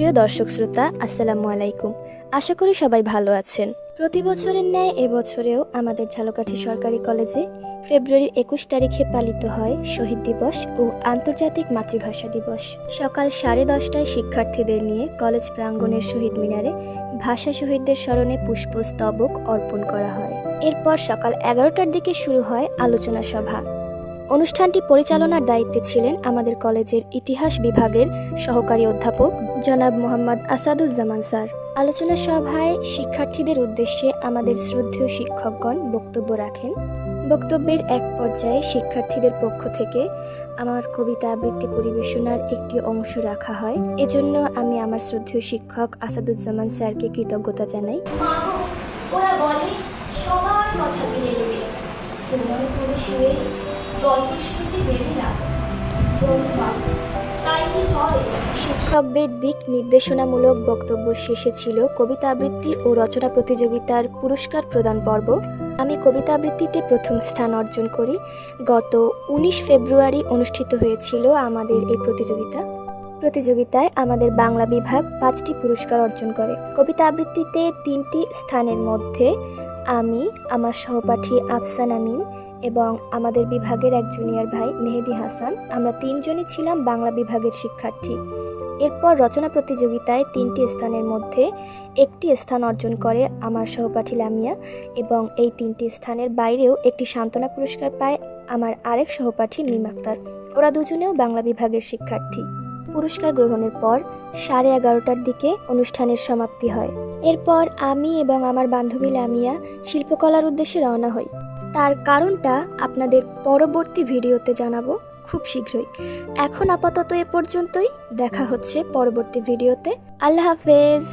প্রিয় দর্শক শ্রোতা, আসসালামু আলাইকুম। আশা করি সবাই ভালো আছেন। প্রতি বছরের ন্যায় এবছরেও আমাদের ঝালকাঠি সরকারি কলেজে ফেব্রুয়ারির 21 তারিখে পালিত হয় শহীদ দিবস ও আন্তর্জাতিক মাতৃভাষা দিবস। সকাল 10:30টায় শিক্ষার্থীদের নিয়ে কলেজ প্রাঙ্গণের শহীদ মিনারে ভাষা শহীদদের স্মরণে পুষ্পস্তবক অর্পণ করা হয়। এরপর সকাল 11টার দিকে শুরু হয় আলোচনা সভা। অনুষ্ঠানটি পরিচালনার দায়িত্বে ছিলেন আমাদের কলেজের ইতিহাস বিভাগের সহকারী অধ্যাপক জনাব মোহাম্মদ আসাদুজ্জামান স্যার। আলোচনা সভায় শিক্ষার্থীদের উদ্দেশ্যে আমাদের শ্রদ্ধেয় শিক্ষকগণ বক্তব্য রাখেন। বক্তব্যের এক পর্যায়ে শিক্ষার্থীদের পক্ষ থেকে আমার কবিতা আবৃত্তি পরিবেশনার একটি অংশ রাখা হয়। এজন্য আমি আমার শ্রদ্ধেয় শিক্ষক আসাদুজ্জামান স্যারকে কৃতজ্ঞতা জানাই। ওরা বলে সবার কথা ফেলে দেবে, তোমার করে শুয়ে গল্প শুনতে দেবে না, তাই কি হয়? শিক্ষকদের দিক নির্দেশনামূলক বক্তব্য শেষে ছিল কবিতা আবৃত্তি ও রচনা প্রতিযোগিতার পুরস্কার প্রদান পর্ব। আমি কবিতা আবৃত্তিতে প্রথম স্থান অর্জন করি। গত 19 ফেব্রুয়ারি অনুষ্ঠিত হয়েছিল আমাদের এই প্রতিযোগিতায় আমাদের বাংলা বিভাগ 5টি পুরস্কার অর্জন করে। কবিতা আবৃত্তিতে 3টি স্থানের মধ্যে আমি, আমার সহপাঠী আফসান আমিন এবং আমাদের বিভাগের এক জুনিয়র ভাই মেহেদি হাসান, আমরা 3 জনই ছিলাম বাংলা বিভাগের শিক্ষার্থী। এরপর রচনা প্রতিযোগিতায় 3টি স্থানের মধ্যে একটি স্থান অর্জন করে আমার সহপাঠী লামিয়া এবং এই 3টি স্থানের বাইরেও একটি সান্ত্বনা পুরস্কার পায় আমার আরেক সহপাঠী মিম আক্তার। ওরা দুজনেও বাংলা বিভাগের শিক্ষার্থী। পুরস্কার গ্রহণের পর 11:30টার দিকে অনুষ্ঠানের সমাপ্তি হয়। এরপর আমি এবং আমার বান্ধবী লামিয়া শিল্পকলার উদ্দেশ্যে রওনা হই। তার কারণটা আপনাদের পরবর্তী ভিডিওতে জানাবো খুব শীঘ্রই। এখন আপাতত এ পর্যন্তই। দেখা হচ্ছে পরবর্তী ভিডিওতে। আল্লাহ হাফেজ।